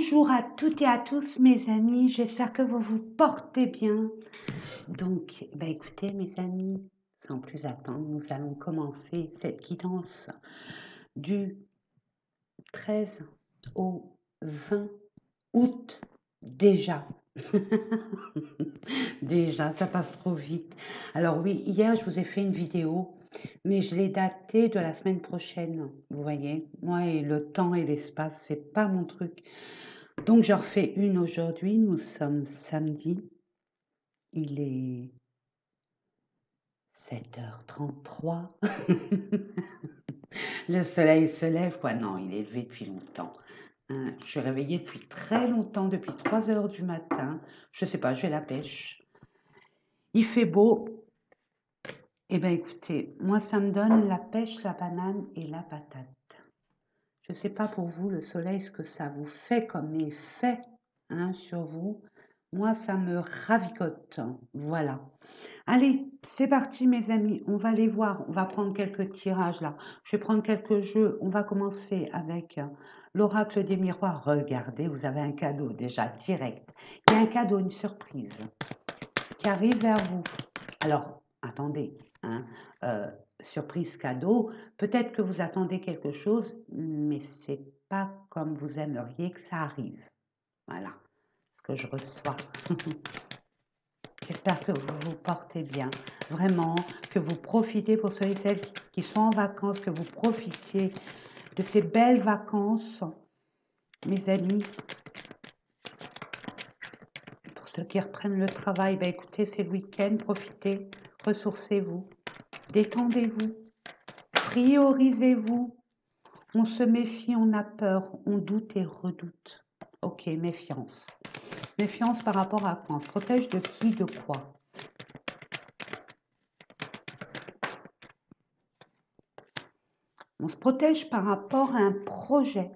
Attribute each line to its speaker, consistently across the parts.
Speaker 1: Bonjour à toutes et à tous mes amis, j'espère que vous vous portez bien. Donc, écoutez mes amis, sans plus attendre, nous allons commencer cette guidance du 13 au 20 août déjà. Déjà, ça passe trop vite. Alors oui, hier je vous ai fait une vidéo, mais je l'ai datée de la semaine prochaine. Vous voyez, moi et le temps et l'espace, c'est pas mon truc. Donc j'en refais une aujourd'hui, nous sommes samedi, il est 7h33. Le soleil se lève, quoi. Non, il est levé depuis longtemps. Je suis réveillée depuis très longtemps, depuis 3 heures du matin. Je sais pas, je vais à la pêche. Il fait beau. Eh bien écoutez, moi ça me donne la pêche, la banane et la patate. Je sais pas pour vous, le soleil, ce que ça vous fait comme effet sur vous. Moi, ça me ravigote. Voilà. Allez, c'est parti mes amis, on va les voir, on va prendre quelques tirages là. Je vais prendre quelques jeux, on va commencer avec l'oracle des miroirs. Regardez, vous avez un cadeau déjà direct. Il y a un cadeau, une surprise qui arrive vers vous. Alors, attendez, surprise cadeau, peut-être que vous attendez quelque chose, mais c'est pas comme vous aimeriez que ça arrive. Voilà ce que je reçois. J'espère que vous vous portez bien, vraiment, que vous profitez pour ceux et celles qui sont en vacances, que vous profitiez de ces belles vacances, mes amis. Pour ceux qui reprennent le travail, écoutez, c'est le week-end, profitez, ressourcez-vous, détendez-vous, priorisez-vous. On se méfie, on a peur, on doute et redoute. Ok, méfiance. Méfiance par rapport à quoi? On se protège de qui, de quoi? On se protège par rapport à un projet,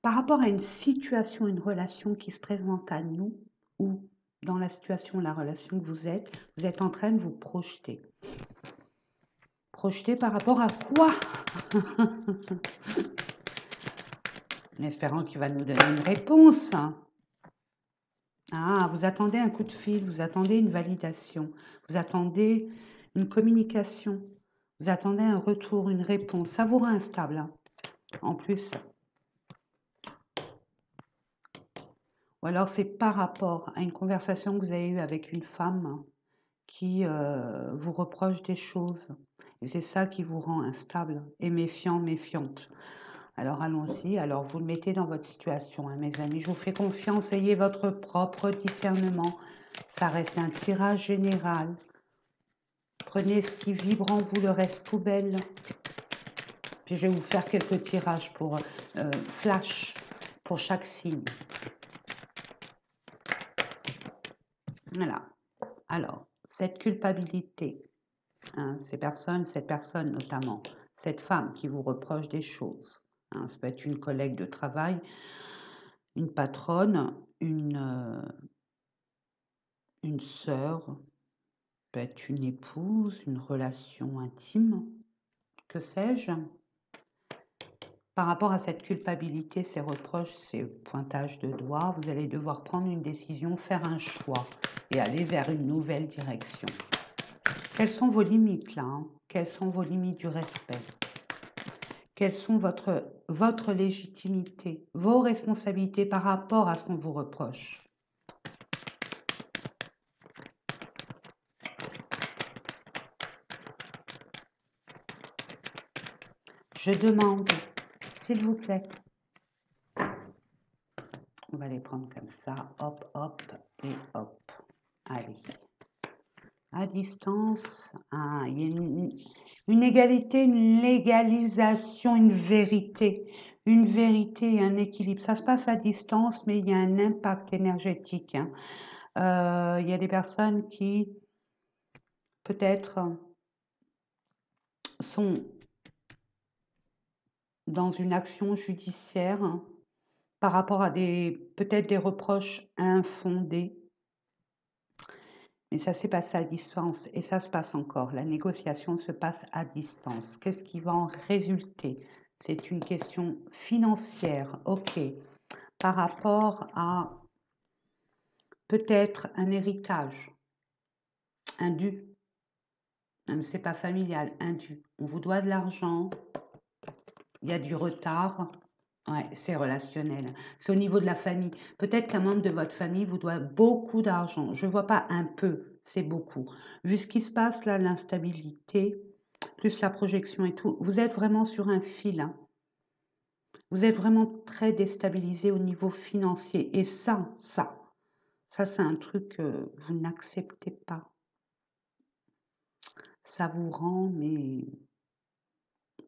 Speaker 1: par rapport à une situation, une relation qui se présente à nous, ou dans la situation, la relation que vous êtes en train de vous projeter. Projeter par rapport à quoi? En espérant qu'il va nous donner une réponse. Ah, vous attendez un coup de fil, vous attendez une validation, vous attendez une communication, vous attendez un retour, une réponse. Savoureux instable. En plus, ou alors c'est par rapport à une conversation que vous avez eue avec une femme qui vous reproche des choses. Et c'est ça qui vous rend instable et méfiant, méfiante. Alors allons-y, alors vous le mettez dans votre situation, mes amis. Je vous fais confiance, ayez votre propre discernement. Ça reste un tirage général. Prenez ce qui vibre en vous, le reste poubelle. Puis je vais vous faire quelques tirages pour flash pour chaque signe. Voilà. Alors, cette culpabilité, cette personne notamment, cette femme qui vous reproche des choses, ça peut être une collègue de travail, une patronne, une sœur, peut être une épouse, une relation intime, que sais-je. Par rapport à cette culpabilité, ces reproches, ces pointages de doigts, vous allez devoir prendre une décision, faire un choix et aller vers une nouvelle direction. Quelles sont vos limites là? Quelles sont vos limites du respect? Quelles sont votre légitimité, vos responsabilités par rapport à ce qu'on vous reproche? Je demande, s'il vous plaît. On va les prendre comme ça, hop, hop et hop. Allez. À distance, il y a une égalité, une légalisation, une vérité et un équilibre. Ça se passe à distance, mais il y a un impact énergétique. Il y a des personnes qui, peut-être, sont dans une action judiciaire par rapport à peut-être des reproches infondés. Mais ça s'est passé à distance et ça se passe encore. La négociation se passe à distance. Qu'est-ce qui va en résulter? C'est une question financière. Ok. par rapport à peut-être un héritage, un dû, même si c'est pas familial, un dû. On vous doit de l'argent, il y a du retard. Ouais, c'est relationnel. C'est au niveau de la famille. Peut-être qu'un membre de votre famille vous doit beaucoup d'argent. Je ne vois pas un peu, c'est beaucoup. Vu ce qui se passe là, l'instabilité, plus la projection et tout, vous êtes vraiment sur un fil, hein. Vous êtes vraiment très déstabilisé au niveau financier. Et ça, c'est un truc que vous n'acceptez pas. Ça vous rend, mais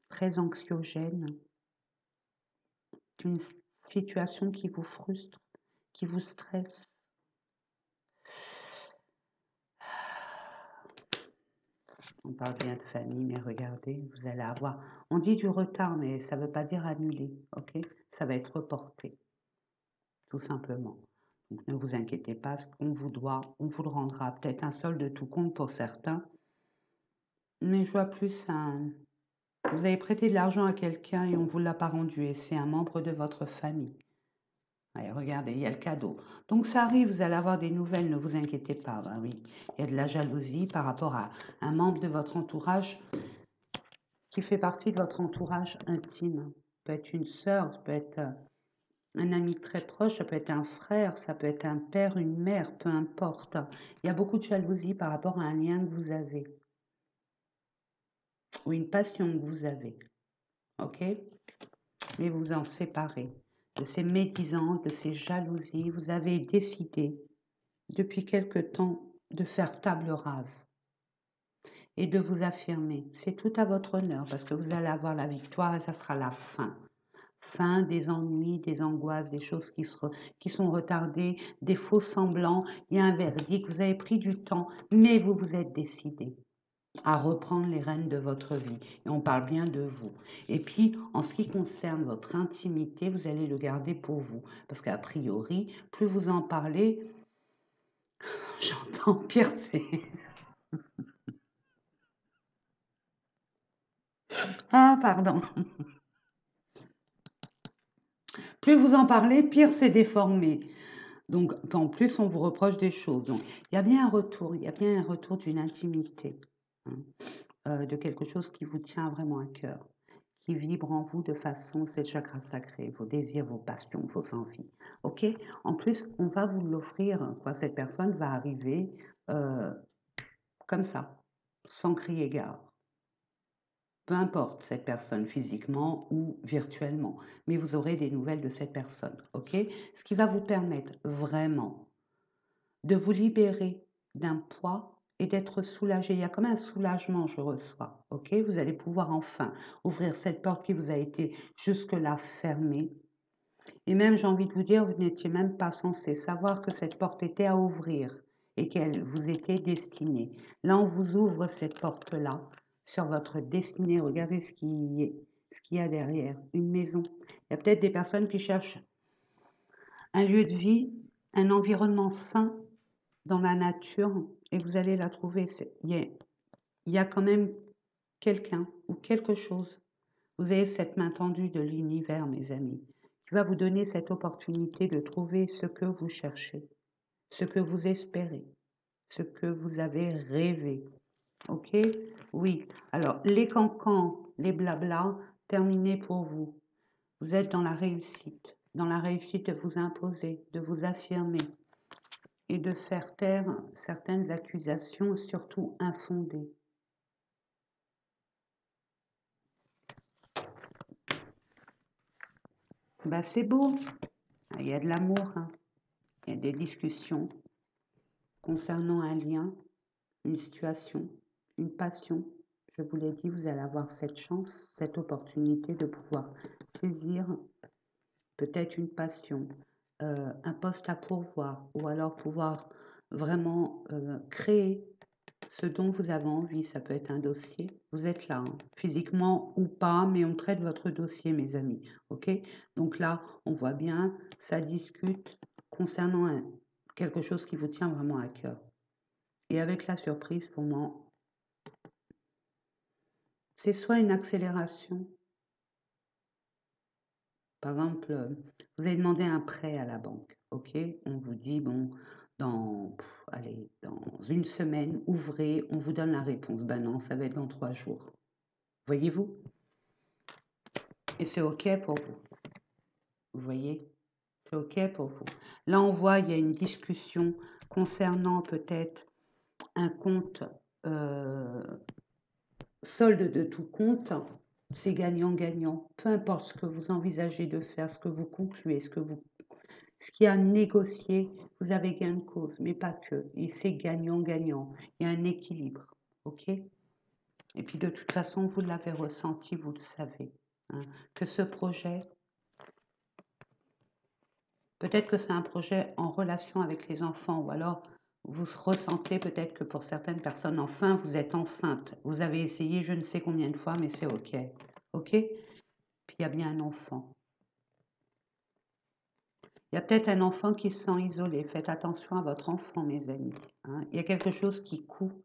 Speaker 1: très anxiogène. Une situation qui vous frustre, qui vous stresse. On parle bien de famille, mais regardez, vous allez avoir... On dit du retard, mais ça ne veut pas dire annuler, ok? Ça va être reporté, tout simplement. Donc ne vous inquiétez pas, ce qu'on vous doit, on vous le rendra. Peut-être un solde de tout compte pour certains, mais je vois plus un... Vous avez prêté de l'argent à quelqu'un et on ne vous l'a pas rendu, et c'est un membre de votre famille. Allez, regardez, il y a le cadeau. Donc ça arrive, vous allez avoir des nouvelles, ne vous inquiétez pas. Ben oui, il y a de la jalousie par rapport à un membre de votre entourage qui fait partie de votre entourage intime. Ça peut être une sœur, ça peut être un ami très proche, ça peut être un frère, ça peut être un père, une mère, peu importe. Il y a beaucoup de jalousie par rapport à un lien que vous avez ou une passion que vous avez. Ok? Mais vous en séparez de ces médisances, de ces jalousies. Vous avez décidé depuis quelque temps de faire table rase et de vous affirmer. C'est tout à votre honneur parce que vous allez avoir la victoire et ça sera la fin. Fin des ennuis, des angoisses, des choses qui sont retardées, des faux semblants. Il y a un verdict, vous avez pris du temps, mais vous vous êtes décidé à reprendre les rênes de votre vie. Et on parle bien de vous. Et puis, en ce qui concerne votre intimité, vous allez le garder pour vous. Parce qu'a priori, plus vous en parlez, j'entends pire c'est... Ah, pardon. Plus vous en parlez, pire c'est déformé. Donc, en plus, on vous reproche des choses. Donc, il y a bien un retour, il y a bien un retour d'une intimité, hein, de quelque chose qui vous tient vraiment à cœur, qui vibre en vous de façon, c'est le chakra sacré, vos désirs, vos passions, vos envies. Ok? En plus, on va vous l'offrir, quoi. Cette personne va arriver euh, comme ça, sans crier gare. Peu importe cette personne physiquement ou virtuellement, mais vous aurez des nouvelles de cette personne, ok? Ce qui va vous permettre vraiment de vous libérer d'un poids et d'être soulagé. Il y a comme un soulagement, je reçois, ok? Vous allez pouvoir enfin ouvrir cette porte qui vous a été jusque-là fermée. Et même, j'ai envie de vous dire, vous n'étiez même pas censé savoir que cette porte était à ouvrir et qu'elle vous était destinée. Là, on vous ouvre cette porte-là sur votre destinée. Regardez ce qu'il y a derrière. Une maison. Il y a peut-être des personnes qui cherchent un lieu de vie, un environnement sain dans la nature et vous allez la trouver. Il y a quand même quelqu'un ou quelque chose. Vous avez cette main tendue de l'univers, mes amis, qui va vous donner cette opportunité de trouver ce que vous cherchez, ce que vous espérez, ce que vous avez rêvé. Ok? Oui. Alors, les cancans, les blablas, terminé pour vous. Vous êtes dans la réussite de vous imposer, de vous affirmer et de faire taire certaines accusations, surtout infondées. Bah, c'est beau, il y a de l'amour, hein. Il y a des discussions concernant un lien, une situation, une passion. Je vous l'ai dit, vous allez avoir cette chance, cette opportunité de pouvoir saisir peut-être une passion, un poste à pourvoir, ou alors pouvoir vraiment créer ce dont vous avez envie. Ça peut être un dossier. Vous êtes là, hein, physiquement ou pas, mais on traite votre dossier, mes amis. OK? Donc là, on voit bien, ça discute concernant quelque chose qui vous tient vraiment à cœur. Et avec la surprise, pour moi, c'est soit une accélération, Par exemple, vous avez demandé un prêt à la banque, ok? On vous dit, bon, allez, dans une semaine, ouvrez, on vous donne la réponse. Ben non, ça va être dans 3 jours. Voyez-vous? Et c'est ok pour vous. Vous voyez? C'est ok pour vous. Là, on voit, il y a une discussion concernant peut-être un compte, solde de tout compte. C'est gagnant-gagnant. Peu importe ce que vous envisagez de faire, ce que vous concluez, ce qui a négocié, vous avez gain de cause, mais pas que. Et c'est gagnant-gagnant. Il y a un équilibre. OK? Et puis de toute façon, vous l'avez ressenti, vous le savez. Hein, que ce projet, peut-être que c'est un projet en relation avec les enfants, ou alors vous ressentez peut-être que pour certaines personnes, enfin, vous êtes enceinte. Vous avez essayé je ne sais combien de fois, mais c'est OK. OK? Puis il y a bien un enfant. Il y a peut-être un enfant qui se sent isolé. Faites attention à votre enfant, mes amis. Hein. Il y a quelque chose qui couve.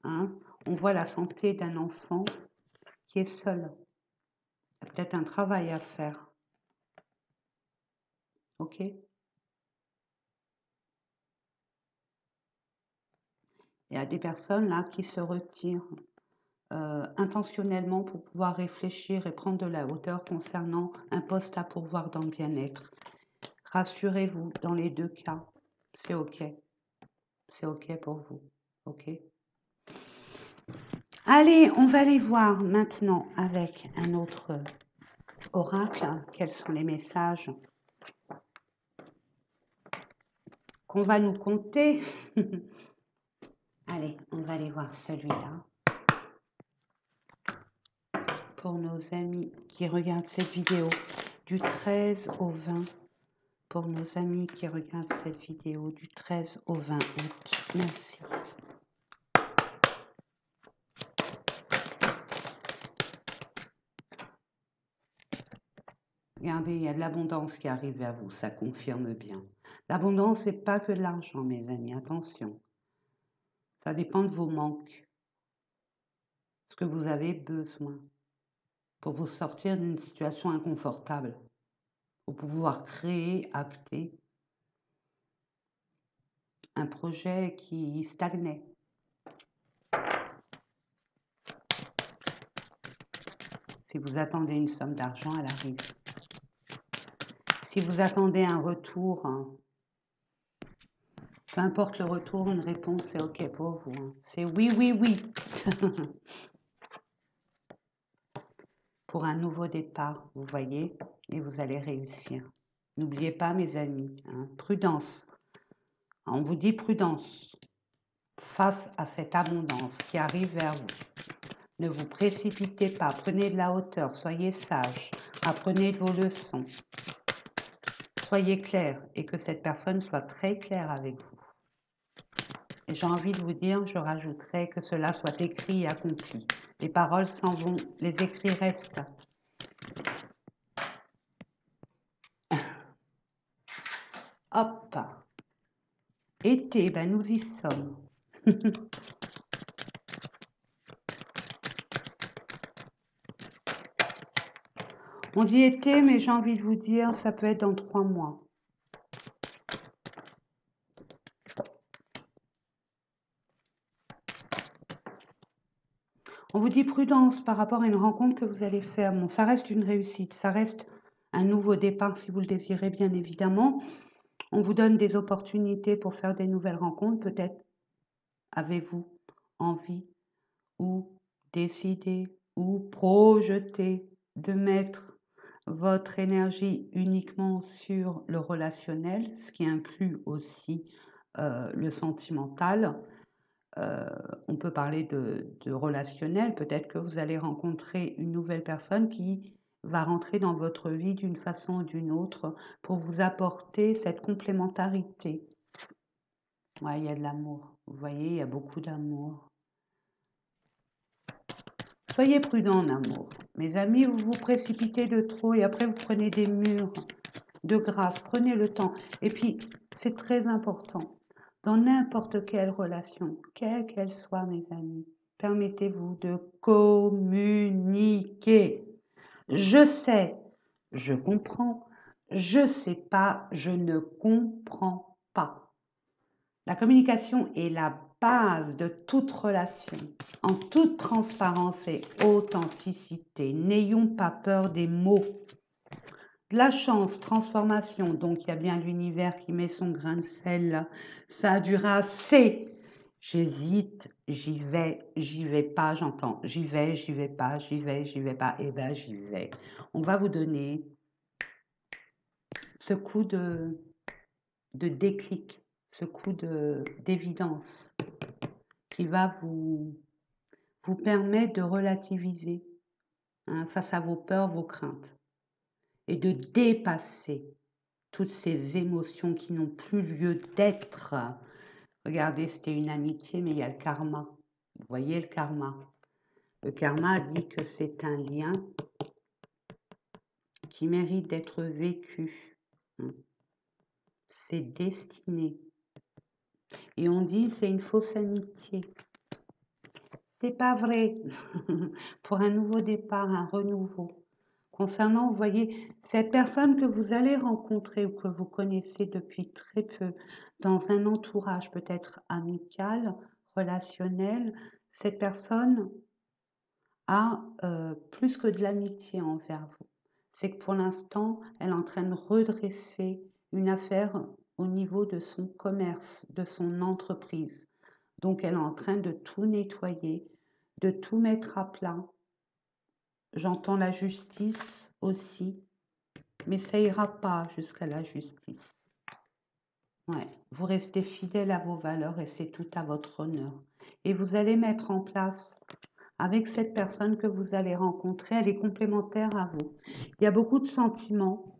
Speaker 1: Hein. On voit la santé d'un enfant qui est seul. Il y a peut-être un travail à faire. OK? Il y a des personnes là qui se retirent intentionnellement pour pouvoir réfléchir et prendre de la hauteur concernant un poste à pourvoir dans le bien-être. Rassurez-vous, dans les deux cas, c'est OK. C'est OK pour vous. OK? Allez, on va aller voir maintenant avec un autre oracle, quels sont les messages qu'on va nous conter. Allez, on va aller voir celui-là. Pour nos amis qui regardent cette vidéo du 13 au 20. Pour nos amis qui regardent cette vidéo du 13 au 20 août. Merci. Regardez, il y a de l'abondance qui arrive vers vous, ça confirme bien. L'abondance, c'est pas que de l'argent, mes amis, attention. Ça dépend de vos manques, ce que vous avez besoin pour vous sortir d'une situation inconfortable, pour pouvoir créer, acter un projet qui stagnait. Si vous attendez une somme d'argent, elle arrive. Si vous attendez un retour, hein, peu importe le retour, une réponse, c'est OK pour vous. Hein. C'est oui, oui, oui. Pour un nouveau départ, vous voyez, et vous allez réussir. N'oubliez pas, mes amis, hein, prudence. On vous dit prudence face à cette abondance qui arrive vers vous. Ne vous précipitez pas, prenez de la hauteur, soyez sage, apprenez de vos leçons. Soyez clair et que cette personne soit très claire avec vous. Et j'ai envie de vous dire, je rajouterai que cela soit écrit et accompli. Les paroles s'en vont, les écrits restent. Hop. Été, ben nous y sommes. On dit été, mais j'ai envie de vous dire, ça peut être dans 3 mois. On vous dit prudence par rapport à une rencontre que vous allez faire. Bon, ça reste une réussite, ça reste un nouveau départ si vous le désirez, bien évidemment. On vous donne des opportunités pour faire des nouvelles rencontres. Peut-être avez-vous envie ou décidé ou projeté de mettre votre énergie uniquement sur le relationnel, ce qui inclut aussi le sentimental. On peut parler de relationnel. Peut-être que vous allez rencontrer une nouvelle personne qui va rentrer dans votre vie d'une façon ou d'une autre pour vous apporter cette complémentarité. Ouais, il y a de l'amour. Vous voyez, il y a beaucoup d'amour. Soyez prudents en amour. Mes amis, vous vous précipitez de trop et après vous prenez des murs de grâce. Prenez le temps. Et puis, c'est très important. Dans n'importe quelle relation, quelle qu'elle soit, mes amis, permettez-vous de communiquer. Je sais, je comprends. Je sais pas, je ne comprends pas. La communication est la base de toute relation, en toute transparence et authenticité. N'ayons pas peur des mots. La chance, transformation, donc il y a bien l'univers qui met son grain de sel là. Ça a duré assez. J'hésite, j'y vais pas, j'entends. J'y vais pas, j'y vais pas, et ben j'y vais. On va vous donner ce coup de déclic, ce coup d'évidence qui va vous permettre de relativiser face à vos peurs, vos craintes et de dépasser toutes ces émotions qui n'ont plus lieu d'être. Regardez, c'était une amitié, mais il y a le karma. Vous voyez le karma. Le karma dit que c'est un lien qui mérite d'être vécu. C'est destiné. Et on dit c'est une fausse amitié. C'est pas vrai. Pour un nouveau départ, un renouveau. Concernant, vous voyez, cette personne que vous allez rencontrer ou que vous connaissez depuis très peu, dans un entourage peut-être amical, relationnel, cette personne a plus que de l'amitié envers vous. C'est que pour l'instant, elle est en train de redresser une affaire au niveau de son commerce, de son entreprise. Donc, elle est en train de tout nettoyer, de tout mettre à plat. J'entends la justice aussi, mais ça ira pas jusqu'à la justice. Ouais, vous restez fidèle à vos valeurs et c'est tout à votre honneur. Et vous allez mettre en place avec cette personne que vous allez rencontrer, elle est complémentaire à vous. Il y a beaucoup de sentiments.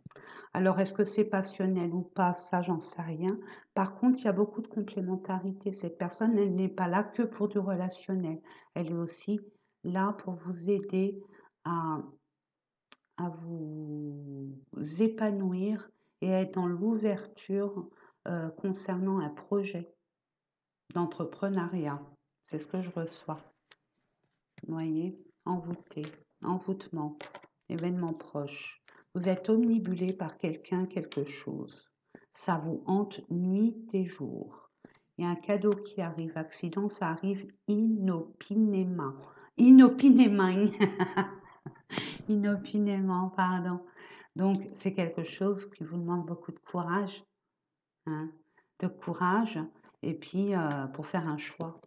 Speaker 1: Alors, est-ce que c'est passionnel ou pas? Ça, j'en sais rien. Par contre, il y a beaucoup de complémentarité. Cette personne, elle n'est pas là que pour du relationnel. Elle est aussi là pour vous aider à vous épanouir et à être dans l'ouverture concernant un projet d'entrepreneuriat. C'est ce que je reçois. Vous voyez, envoûté, envoûtement, événement proche. Vous êtes omnibulé par quelqu'un, quelque chose. Ça vous hante nuit et jour. Il y a un cadeau qui arrive, accident, ça arrive inopinément. Inopinément. Inopinément, pardon. Donc, c'est quelque chose qui vous demande beaucoup de courage, hein, de courage, et puis pour faire un choix,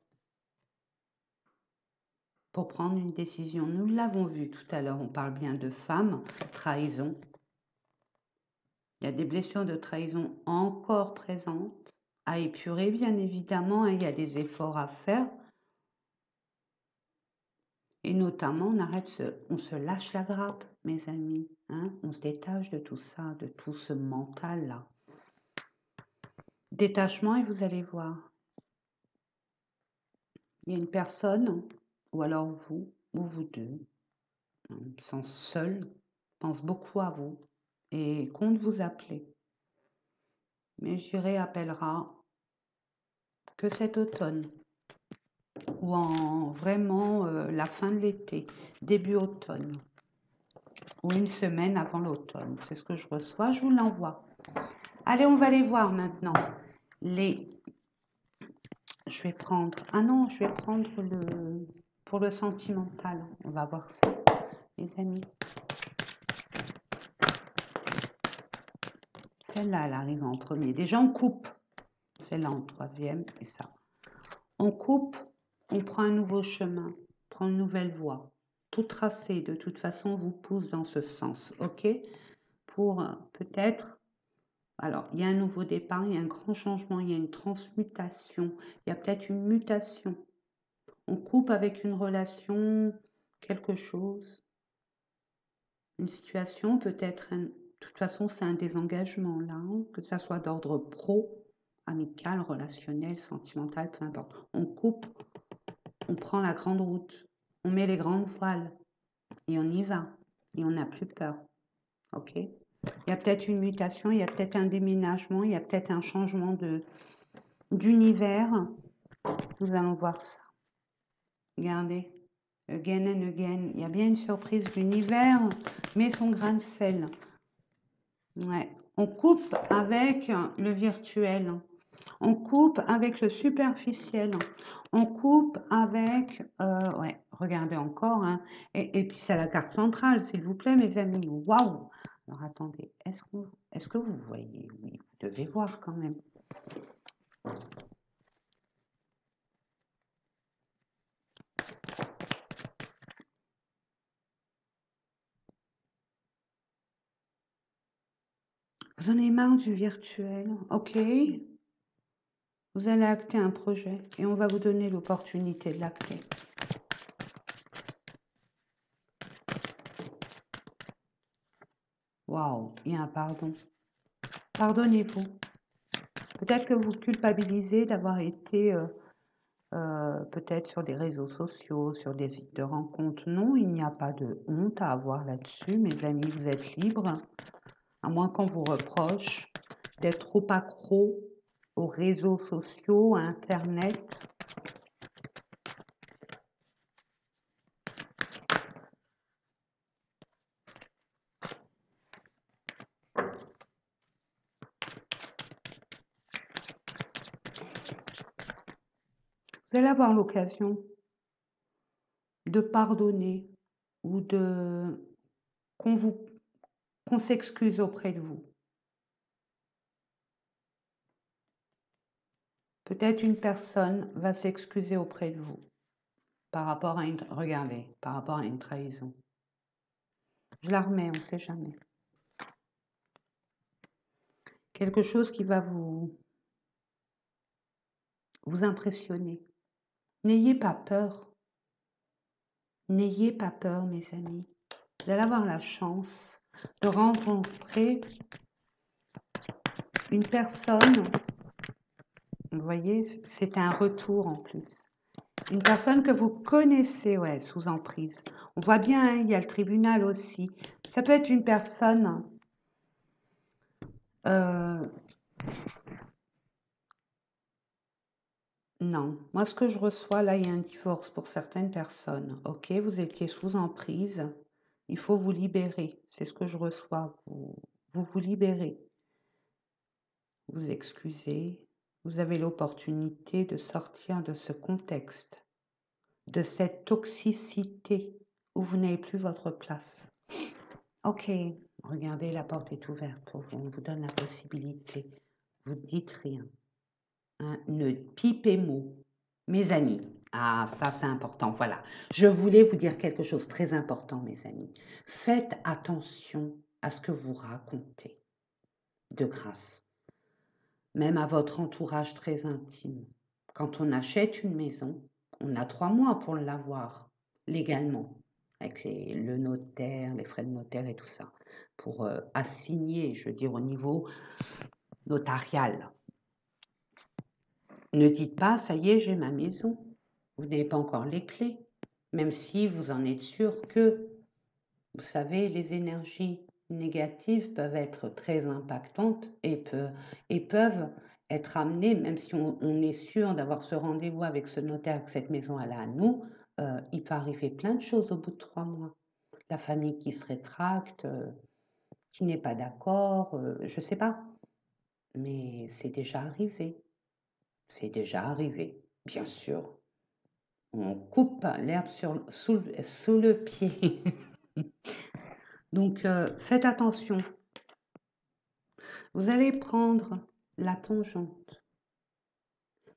Speaker 1: pour prendre une décision. Nous l'avons vu tout à l'heure, on parle bien de femmes, trahison. Il y a des blessures de trahison encore présentes, à épurer, bien évidemment, hein, il y a des efforts à faire. Et notamment, on se lâche la grappe, mes amis, hein, on se détache de tout ça, de tout ce mental-là. Détachement et vous allez voir. Il y a une personne, ou alors vous, ou vous deux, sont seuls, pense beaucoup à vous et compte vous appeler. Mais je dirais appellera que cet automne, ou en vraiment la fin de l'été, début automne, ou une semaine avant l'automne. C'est ce que je reçois, je vous l'envoie. Allez, on va aller voir maintenant je vais prendre, je vais prendre pour le sentimental. On va voir ça, les amis. Celle-là, elle arrive en premier. Déjà, on coupe. Celle-là en troisième et ça. On coupe, on prend un nouveau chemin, on prend une nouvelle voie. Tout tracé, de toute façon, vous pousse dans ce sens. OK? Pour peut-être... Alors, il y a un nouveau départ, il y a un grand changement, il y a une transmutation, il y a peut-être une mutation. On coupe avec une relation, quelque chose, une situation, peut-être de toute façon, c'est un désengagement là, hein, que ça soit d'ordre pro, amical, relationnel, sentimental, peu importe. On coupe, on prend la grande route, on met les grandes voiles et on y va. Et on n'a plus peur. OK? Il y a peut-être une mutation, il y a peut-être un déménagement, il y a peut-être un changement d'univers. Nous allons voir ça. Regardez. again and again. Il y a bien une surprise. L'univers met son grain de sel. Ouais. On coupe avec le virtuel. On coupe avec le superficiel. On coupe avec... ouais, regardez encore. Hein. Et puis c'est la carte centrale, s'il vous plaît, mes amis. Waouh! Alors attendez, est-ce que vous voyez? Oui, vous devez voir quand même. Vous en avez marre du virtuel? Ok. Vous allez acter un projet et on va vous donner l'opportunité de l'acter. Waouh, il y a un pardon. Pardonnez-vous. Peut-être que vous culpabilisez d'avoir été peut-être sur des réseaux sociaux, sur des sites de rencontres. Non, il n'y a pas de honte à avoir là-dessus, mes amis, vous êtes libres, à moins qu'on vous reproche d'être trop accro aux réseaux sociaux, à Internet. Vous allez avoir l'occasion de pardonner ou de qu'on s'excuse auprès de vous. Peut-être une personne va s'excuser auprès de vous par rapport à une, regardez, par rapport à une trahison. Je la remets, on ne sait jamais. Quelque chose qui va vous impressionner. N'ayez pas peur. N'ayez pas peur, mes amis. Vous allez avoir la chance de rencontrer une personne. Vous voyez, c'est un retour en plus. Une personne que vous connaissez, ouais, sous emprise. On voit bien, hein, il y a le tribunal aussi. Ça peut être une personne non, moi ce que je reçois là, il y a un divorce pour certaines personnes. Ok, vous étiez sous emprise, il faut vous libérer. C'est ce que je reçois. Vous libérez, vous excusez. Vous avez l'opportunité de sortir de ce contexte, de cette toxicité où vous n'avez plus votre place. Ok, regardez, la porte est ouverte pour vous. On vous donne la possibilité. Vous ne dites rien. Hein, ne pipez mot. Mes amis, ah ça c'est important, voilà. Je voulais vous dire quelque chose de très important, mes amis. Faites attention à ce que vous racontez, de grâce. Même à votre entourage très intime. Quand on achète une maison, on a 3 mois pour l'avoir légalement, avec le notaire, les frais de notaire et tout ça, pour assigner, je veux dire, au niveau notarial. Ne dites pas, ça y est, j'ai ma maison. Vous n'avez pas encore les clés, même si vous en êtes sûr que, vous savez, les énergies négatives peuvent être très impactantes et peuvent être amenées, même si on est sûr d'avoir ce rendez-vous avec ce notaire, que cette maison elle est à nous, il peut arriver plein de choses au bout de 3 mois. La famille qui se rétracte, qui n'est pas d'accord, je ne sais pas, mais c'est déjà arrivé. C'est déjà arrivé, bien sûr. On coupe l'herbe sous le pied. Donc, faites attention. Vous allez prendre la tangente.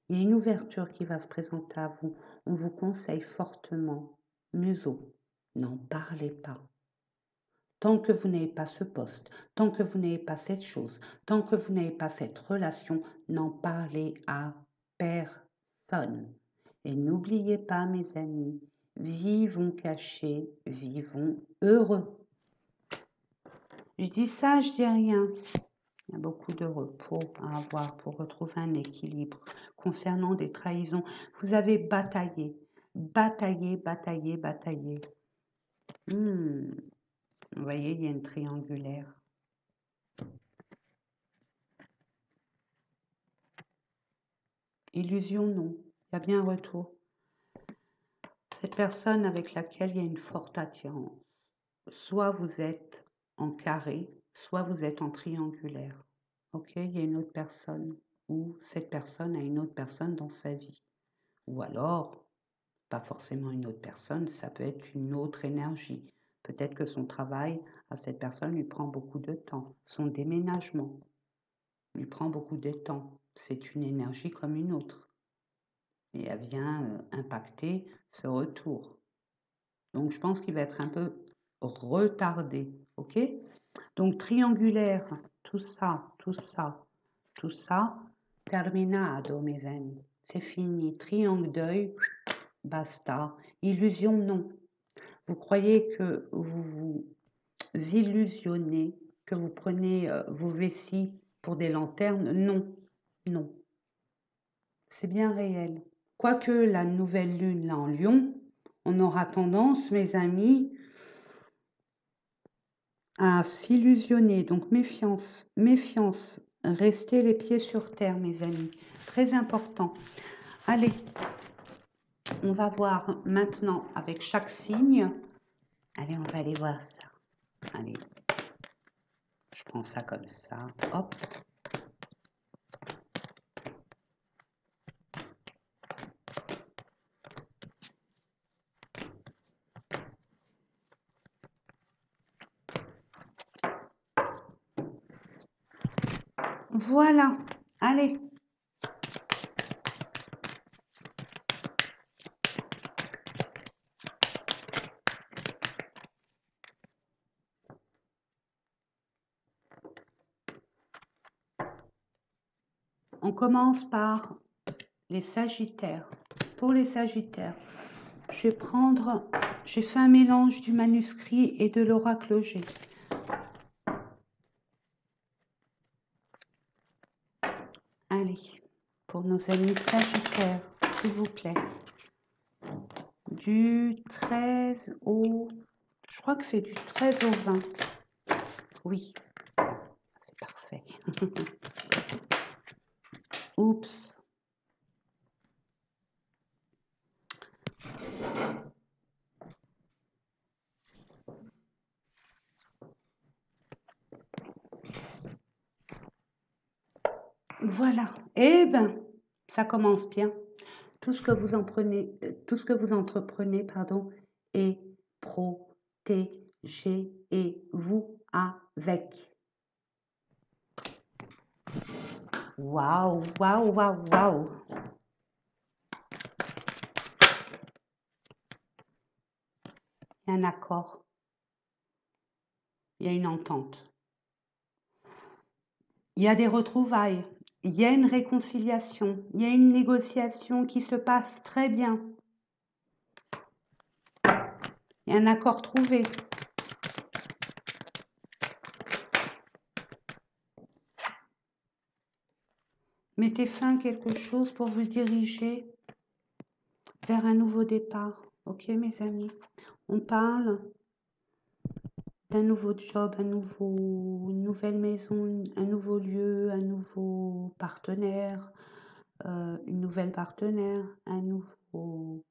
Speaker 1: Il y a une ouverture qui va se présenter à vous. On vous conseille fortement, museau, n'en parlez pas. Tant que vous n'avez pas ce poste, tant que vous n'avez pas cette chose, tant que vous n'avez pas cette relation, n'en parlez à personne. Et n'oubliez pas, mes amis, vivons cachés, vivons heureux. Je dis ça, je dis rien. Il y a beaucoup de repos à avoir pour retrouver un équilibre. Concernant des trahisons, vous avez bataillé, bataillé, bataillé, bataillé. Vous voyez, il y a une triangulaire. Illusion, non. Il y a bien un retour. cette personne avec laquelle il y a une forte attirance. Soit vous êtes en carré, soit vous êtes en triangulaire. Ok, il y a une autre personne ou cette personne a une autre personne dans sa vie. Ou alors, pas forcément une autre personne, ça peut être une autre énergie. Peut-être que son travail à cette personne lui prend beaucoup de temps. Son déménagement lui prend beaucoup de temps. C'est une énergie comme une autre. Et elle vient impacter ce retour. Donc, je pense qu'il va être un peu retardé. OK? Donc, triangulaire, tout ça, tout ça, tout ça, terminado, mes amis. C'est fini. Triangle d'œil, basta. Illusion, non. Vous croyez que vous vous illusionnez, que vous prenez vos vessies pour des lanternes? Non, non. C'est bien réel. Quoique la nouvelle lune là en Lion, on aura tendance, mes amis, à s'illusionner. Donc méfiance, méfiance. Restez les pieds sur terre, mes amis. Très important. Allez, on va voir maintenant avec chaque signe. Allez, on va aller voir ça. Allez, je prends ça comme ça. Hop. Voilà. Allez. On commence par les Sagittaires. Pour les Sagittaires, j'ai fait un mélange du manuscrit et de l'oracle G. Allez, pour nos amis Sagittaires, s'il vous plaît. Du 13 au... Je crois que c'est du 13 au 20. Oui, c'est parfait. Oups. Voilà. Eh ben, ça commence bien. Tout ce que vous entreprenez, pardon, est protégé et vous avec. Waouh, waouh, waouh, waouh. Il y a un accord. Il y a une entente. Il y a des retrouvailles. Il y a une réconciliation. Il y a une négociation qui se passe très bien. Il y a un accord trouvé. Mettez fin à quelque chose pour vous diriger vers un nouveau départ. Ok, mes amis? On parle d'un nouveau job, une nouvelle maison, un nouveau lieu, un nouveau partenaire, une nouvelle partenaire, un nouveau...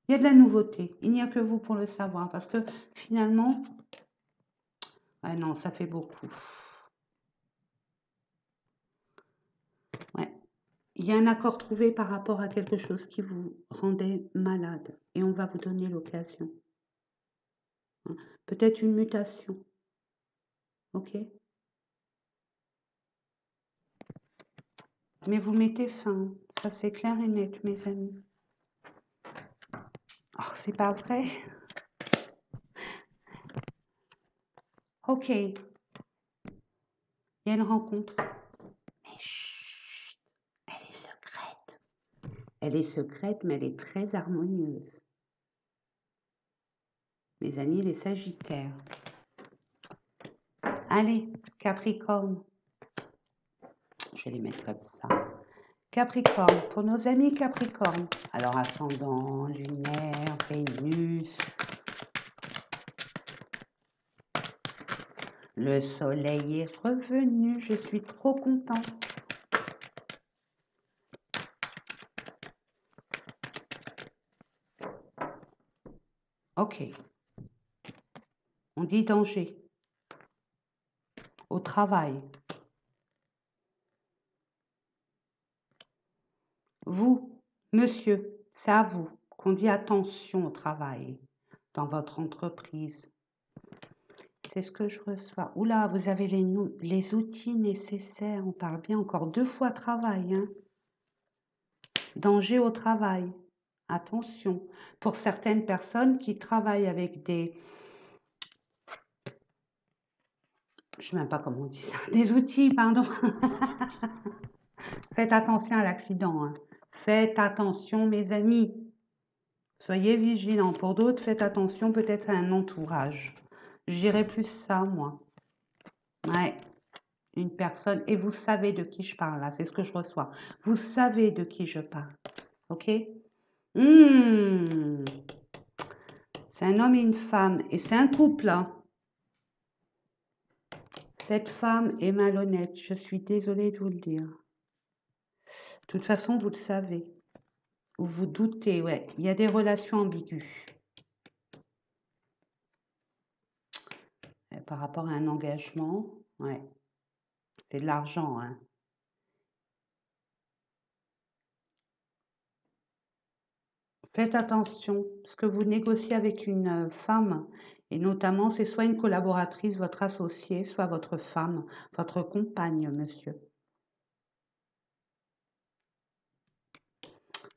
Speaker 1: Il y a de la nouveauté. Il n'y a que vous pour le savoir. Parce que finalement... Ah non, ça fait beaucoup. Ouais. Il y a un accord trouvé par rapport à quelque chose qui vous rendait malade. Et on va vous donner l'occasion. Hein. Peut-être une mutation. Ok? Mais vous mettez fin. Ça, c'est clair et net, mes amis. Oh, c'est pas vrai? Ok. Il y a une rencontre. Mais chut, elle est secrète. Elle est secrète, mais elle est très harmonieuse. Mes amis, les Sagittaires. Allez, Capricorne. Je vais les mettre comme ça. Capricorne, pour nos amis Capricorne. Alors, ascendant, lunaire, Vénus. Le soleil est revenu, je suis trop contente. Ok. On dit danger. Au travail. Vous, monsieur, c'est à vous qu'on dit attention au travail dans votre entreprise. C'est ce que je reçois. Oula, vous avez les outils nécessaires. On parle bien encore 2 fois travail, hein. Danger au travail. Attention. Pour certaines personnes qui travaillent avec des... Je ne sais même pas comment on dit ça. Des outils, pardon. Faites attention à l'accident, hein. Faites attention, mes amis. Soyez vigilants. Pour d'autres, faites attention peut-être à un entourage. Je dirais plus ça, moi. Ouais, une personne. Et vous savez de qui je parle là. C'est ce que je reçois. Vous savez de qui je parle. Ok? C'est un homme et une femme. Et c'est un couple, hein. Cette femme est malhonnête. Je suis désolée de vous le dire. De toute façon, vous le savez. Ou vous doutez, ouais. Il y a des relations ambiguës. Et par rapport à un engagement, ouais. C'est de l'argent, hein. Faites attention, ce que vous négociez avec une femme, et notamment, c'est soit une collaboratrice, votre associée, soit votre femme, votre compagne, monsieur.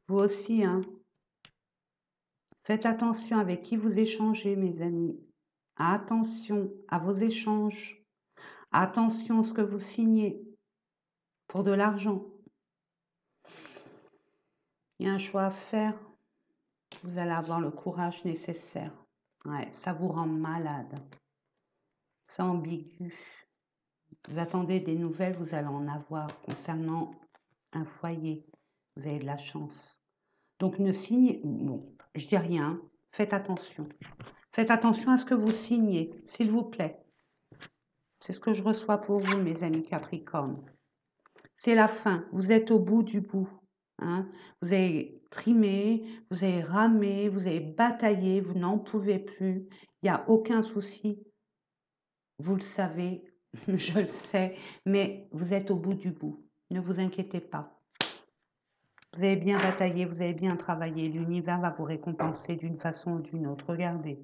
Speaker 1: Vous aussi, hein. Faites attention avec qui vous échangez, mes amis. Attention à vos échanges. Attention à ce que vous signez pour de l'argent. Il y a un choix à faire. Vous allez avoir le courage nécessaire. Ouais, ça vous rend malade. C'est ambigu. Vous attendez des nouvelles, vous allez en avoir concernant un foyer. Vous avez de la chance. Donc ne signez... Bon, je dis rien. Faites attention. Faites attention à ce que vous signez, s'il vous plaît. C'est ce que je reçois pour vous, mes amis Capricorne. C'est la fin. Vous êtes au bout du bout. Hein. Vous avez trimé, vous avez ramé, vous avez bataillé, vous n'en pouvez plus. Il n'y a aucun souci. Vous le savez, je le sais, mais vous êtes au bout du bout. Ne vous inquiétez pas. Vous avez bien bataillé, vous avez bien travaillé. L'univers va vous récompenser d'une façon ou d'une autre. Regardez.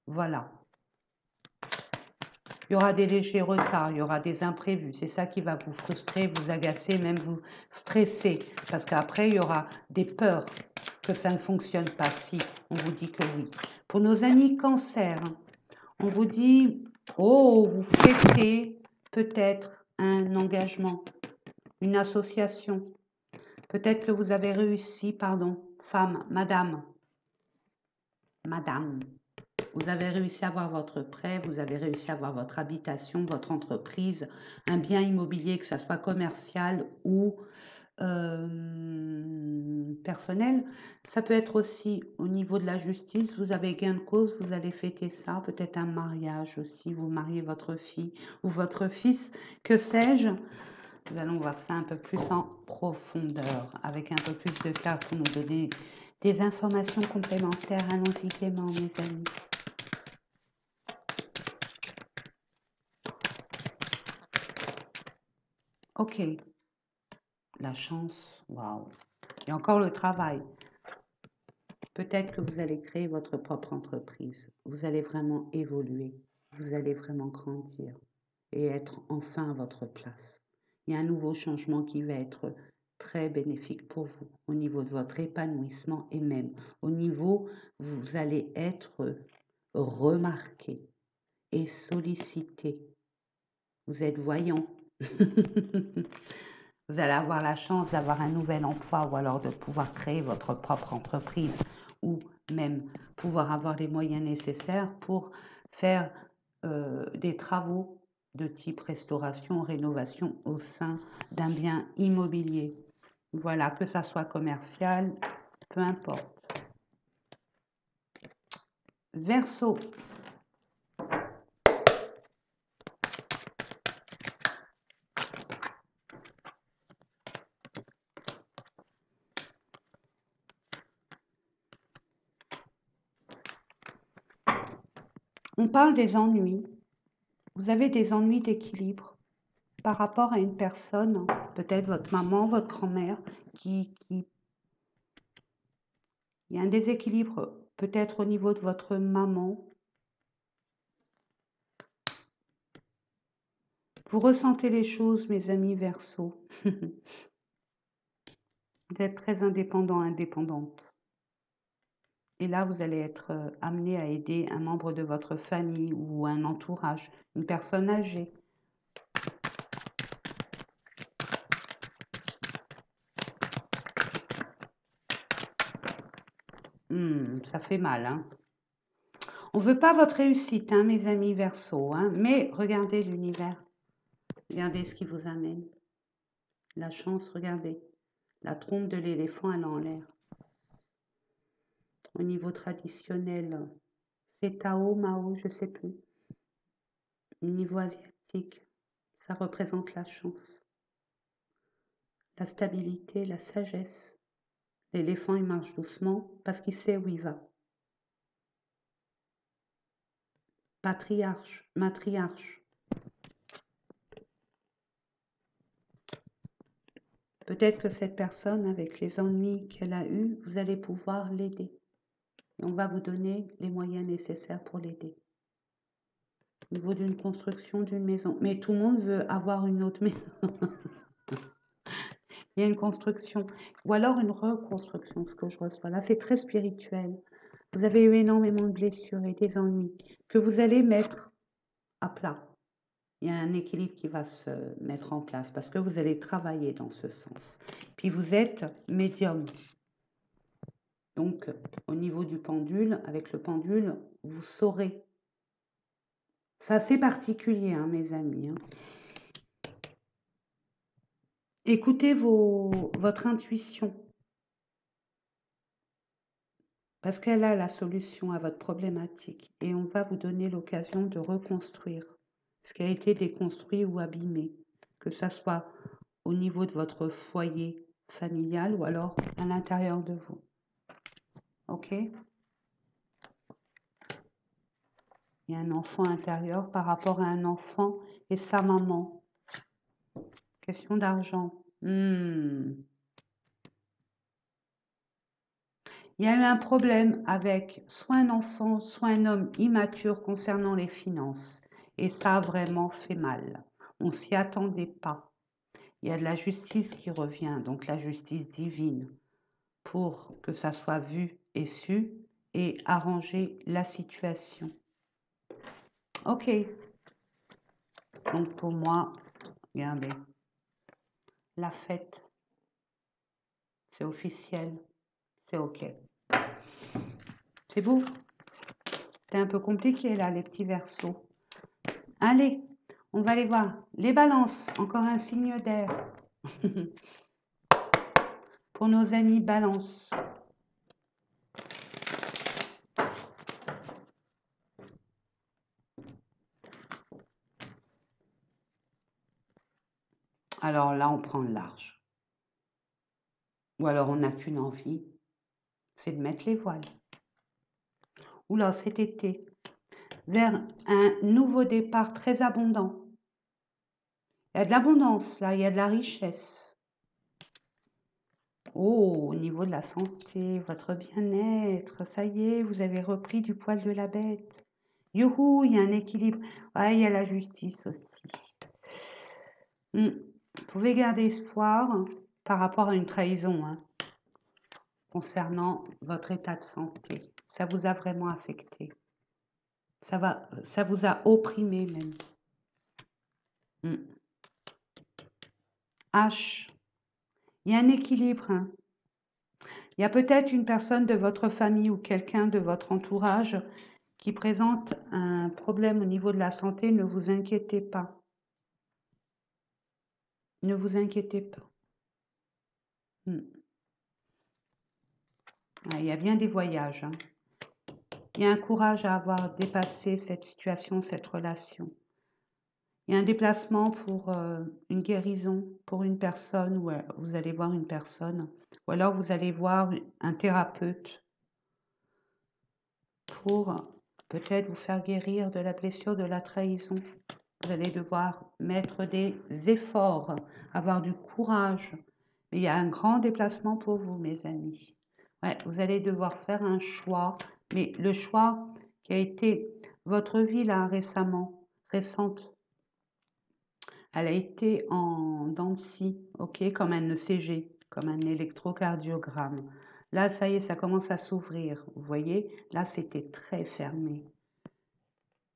Speaker 1: Voilà. Il y aura des légers retards, il y aura des imprévus. C'est ça qui va vous frustrer, vous agacer, même vous stresser. Parce qu'après, il y aura des peurs que ça ne fonctionne pas si on vous dit que oui. Pour nos amis cancer, on vous dit, oh, vous fêtez peut-être un engagement, une association. Peut-être que vous avez réussi, pardon, femme, madame, vous avez réussi à avoir votre prêt, vous avez réussi à avoir votre habitation, votre entreprise, un bien immobilier, que ce soit commercial ou personnel. Ça peut être aussi au niveau de la justice, vous avez gain de cause, vous allez fêter ça, peut-être un mariage aussi, vous mariez votre fille ou votre fils, que sais-je. Nous allons voir ça un peu plus en profondeur, avec un peu plus de cartes pour nous donner des informations complémentaires. Allons-y gaiement, mes amis. Ok, la chance, waouh. Et encore le travail. Peut-être que vous allez créer votre propre entreprise. Vous allez vraiment évoluer. Vous allez vraiment grandir et être enfin à votre place. Il y a un nouveau changement qui va être très bénéfique pour vous au niveau de votre épanouissement et même au niveau où vous allez être remarqué et sollicité. Vous êtes voyant. Vous allez avoir la chance d'avoir un nouvel emploi ou alors de pouvoir créer votre propre entreprise ou même pouvoir avoir les moyens nécessaires pour faire des travaux de type restauration, rénovation au sein d'un bien immobilier. Voilà, que ça soit commercial, peu importe. Verseau. On parle des ennuis. Vous avez des ennuis d'équilibre par rapport à une personne, peut-être votre maman, votre grand-mère, il y a un déséquilibre peut-être au niveau de votre maman. Vous ressentez les choses, mes amis Verseau. Vous êtes très indépendant, indépendante. Et là, vous allez être amené à aider un membre de votre famille ou un entourage, une personne âgée. Ça fait mal, hein. On ne veut pas votre réussite, hein, mes amis Verseau, hein, mais regardez l'univers. Regardez ce qui vous amène. La chance, regardez. La trompe de l'éléphant, elle est en l'air. Au niveau traditionnel, c'est Tao, Mao, je ne sais plus. Au niveau asiatique, ça représente la chance, la stabilité, la sagesse. L'éléphant, il marche doucement parce qu'il sait où il va. Patriarche, matriarche. Peut-être que cette personne, avec les ennuis qu'elle a eus, vous allez pouvoir l'aider. Et on va vous donner les moyens nécessaires pour l'aider. Au niveau d'une construction d'une maison. Mais tout le monde veut avoir une autre maison. Il y a une construction. Ou alors une reconstruction, ce que je reçois. Là, c'est très spirituel. Vous avez eu énormément de blessures et des ennuis que vous allez mettre à plat. Il y a un équilibre qui va se mettre en place parce que vous allez travailler dans ce sens. Puis vous êtes médium. Donc, au niveau du pendule, avec le pendule, vous saurez. C'est assez particulier, hein, mes amis. Hein. Écoutez votre intuition. Parce qu'elle a la solution à votre problématique. Et on va vous donner l'occasion de reconstruire ce qui a été déconstruit ou abîmé. Que ça soit au niveau de votre foyer familial ou alors à l'intérieur de vous. Ok? Il y a un enfant intérieur par rapport à un enfant et sa maman. Question d'argent. Il y a eu un problème avec soit un enfant, soit un homme immature concernant les finances. Et ça a vraiment fait mal. On s'y attendait pas. Il y a de la justice qui revient, donc la justice divine, pour que ça soit vu et su et arranger la situation. Ok. Donc pour moi, regardez, la fête, c'est officiel, c'est ok. C'est beau. C'est un peu compliqué là, les petits versos. Allez, on va aller voir. Les balances, encore un signe d'air. Pour nos amis balance. Alors là, on prend le large. Ou alors on n'a qu'une envie, c'est de mettre les voiles. Oula, cet été, vers un nouveau départ très abondant. Il y a de l'abondance là, il y a de la richesse. Oh, au niveau de la santé, votre bien-être, ça y est, vous avez repris du poil de la bête. Youhou, il y a un équilibre. Ah, il y a la justice aussi. Vous pouvez garder espoir par rapport à une trahison concernant votre état de santé. Ça vous a vraiment affecté. Ça vous a opprimé même. H. Il y a un équilibre. Il y a peut-être une personne de votre famille ou quelqu'un de votre entourage qui présente un problème au niveau de la santé. Ne vous inquiétez pas. Ne vous inquiétez pas. Il y a bien des voyages. Il y a un courage à avoir dépassé cette situation, cette relation. Il y a un déplacement pour une guérison, pour une personne, où vous allez voir une personne, ou alors vous allez voir un thérapeute pour peut-être vous faire guérir de la blessure de la trahison. Vous allez devoir mettre des efforts, avoir du courage. Mais il y a un grand déplacement pour vous, mes amis. Ouais, vous allez devoir faire un choix, mais le choix qui a été votre vie là récente, elle a été en dents de scie, ok, comme un ECG, comme un électrocardiogramme. Là, ça y est, ça commence à s'ouvrir. Vous voyez, là, c'était très fermé,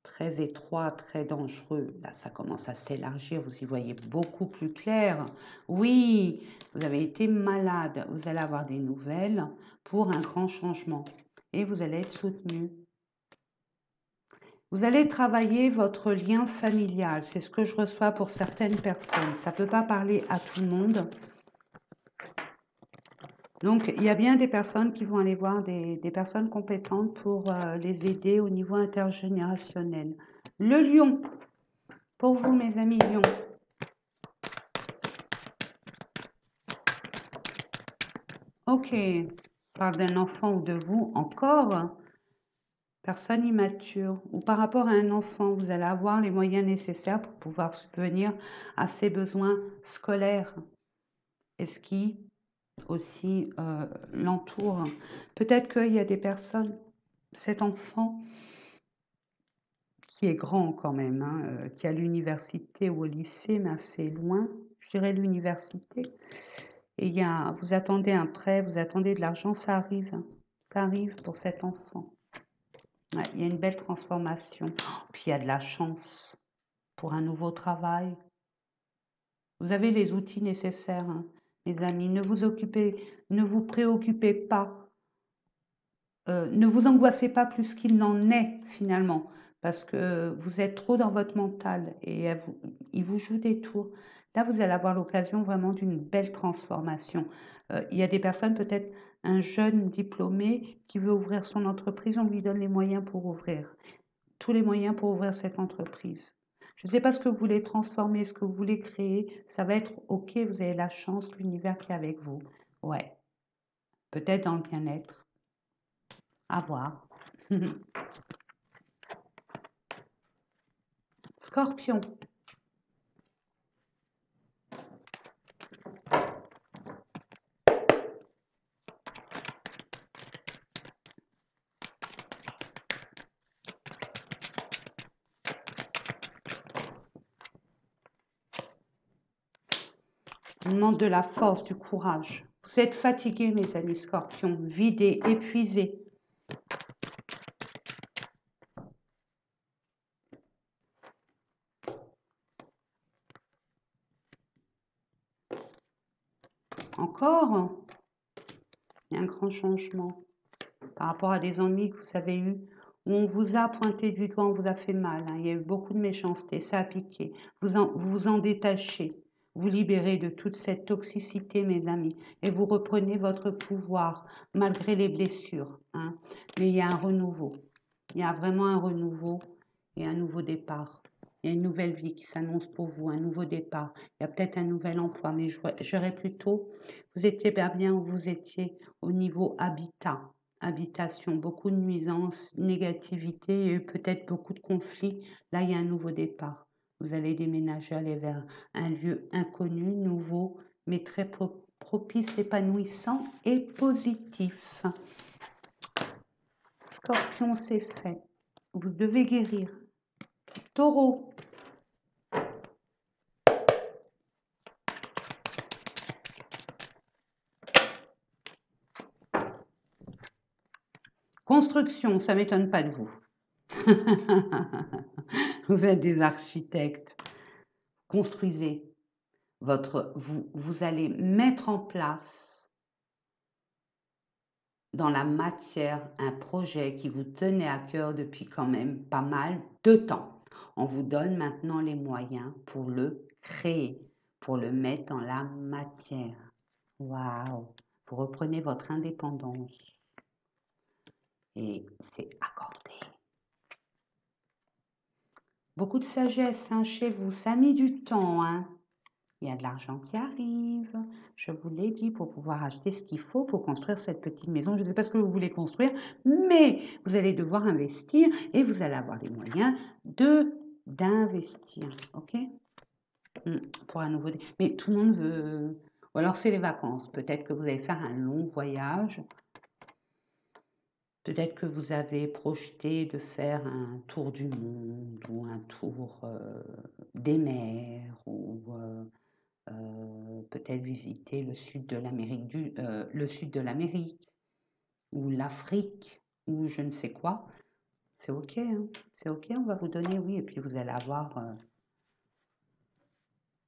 Speaker 1: très étroit, très dangereux. Là, ça commence à s'élargir. Vous y voyez beaucoup plus clair. Oui, vous avez été malade. Vous allez avoir des nouvelles pour un grand changement et vous allez être soutenu. Vous allez travailler votre lien familial. C'est ce que je reçois pour certaines personnes. Ça ne peut pas parler à tout le monde. Donc, il y a bien des personnes qui vont aller voir des personnes compétentes pour les aider au niveau intergénérationnel. Le lion, pour vous, mes amis lions. Ok, parle d'un enfant ou de vous encore. Personne immature ou par rapport à un enfant, vous allez avoir les moyens nécessaires pour pouvoir subvenir à ses besoins scolaires. Et ce qui aussi l'entoure. Peut-être qu'il y a des personnes, cet enfant qui est grand quand même, hein, qui est à l'université ou au lycée, mais assez loin, je dirais l'université. Et vous attendez un prêt, vous attendez de l'argent, ça arrive. Hein. Ça arrive pour cet enfant. Ouais, il y a une belle transformation. Puis il y a de la chance pour un nouveau travail. Vous avez les outils nécessaires, hein, mes amis. Ne vous préoccupez pas. Ne vous angoissez pas plus qu'il n'en est finalement, parce que vous êtes trop dans votre mental et il vous joue des tours. Là, vous allez avoir l'occasion vraiment d'une belle transformation. Il y a des personnes, peut-être un jeune diplômé qui veut ouvrir son entreprise, on lui donne les moyens pour ouvrir, tous les moyens pour ouvrir cette entreprise. Je ne sais pas ce que vous voulez transformer, ce que vous voulez créer, ça va être OK, vous avez la chance, l'univers qui est avec vous. Ouais, peut-être dans le bien-être. À voir. Scorpion, on demande de la force, du courage. Vous êtes fatigués, mes amis scorpions, vidés, épuisés. Encore, il y a un grand changement par rapport à des ennuis que vous avez eus, où on vous a pointé du doigt, on vous a fait mal. Hein. Il y a eu beaucoup de méchanceté, ça a piqué. Vous vous en détachez, vous libérez de toute cette toxicité, mes amis, et vous reprenez votre pouvoir, malgré les blessures. Hein. Mais il y a un renouveau. Il y a vraiment un renouveau et un nouveau départ. Il y a une nouvelle vie qui s'annonce pour vous, un nouveau départ. Il y a peut-être un nouvel emploi, mais j'aurais plutôt, vous étiez bien où vous étiez au niveau habitat, habitation, beaucoup de nuisances, négativité, et peut-être beaucoup de conflits. Là, il y a un nouveau départ. Vous allez déménager, aller vers un lieu inconnu, nouveau, mais très propice, épanouissant et positif. Scorpion, c'est fait. Vous devez guérir. Taureau. Construction, ça ne m'étonne pas de vous. Vous êtes des architectes. Construisez. Vous allez mettre en place dans la matière un projet qui vous tenait à cœur depuis quand même pas mal de temps. On vous donne maintenant les moyens pour le créer, pour le mettre dans la matière. Waouh! Vous reprenez votre indépendance et c'est accordé. Beaucoup de sagesse hein, chez vous, ça a mis du temps. Hein. Il y a de l'argent qui arrive. Je vous l'ai dit, pour pouvoir acheter ce qu'il faut pour construire cette petite maison. Je ne sais pas ce que vous voulez construire, mais vous allez devoir investir et vous allez avoir les moyens d'investir. OK? Pour un nouveau... Mais tout le monde veut... Ou alors c'est les vacances. Peut-être que vous allez faire un long voyage. Peut-être que vous avez projeté de faire un tour du monde ou un tour des mers ou peut-être visiter le sud de l'Amérique le sud de l'Amérique ou l'Afrique ou je ne sais quoi. C'est OK, hein? C'est OK, on va vous donner, oui, et puis vous allez avoir,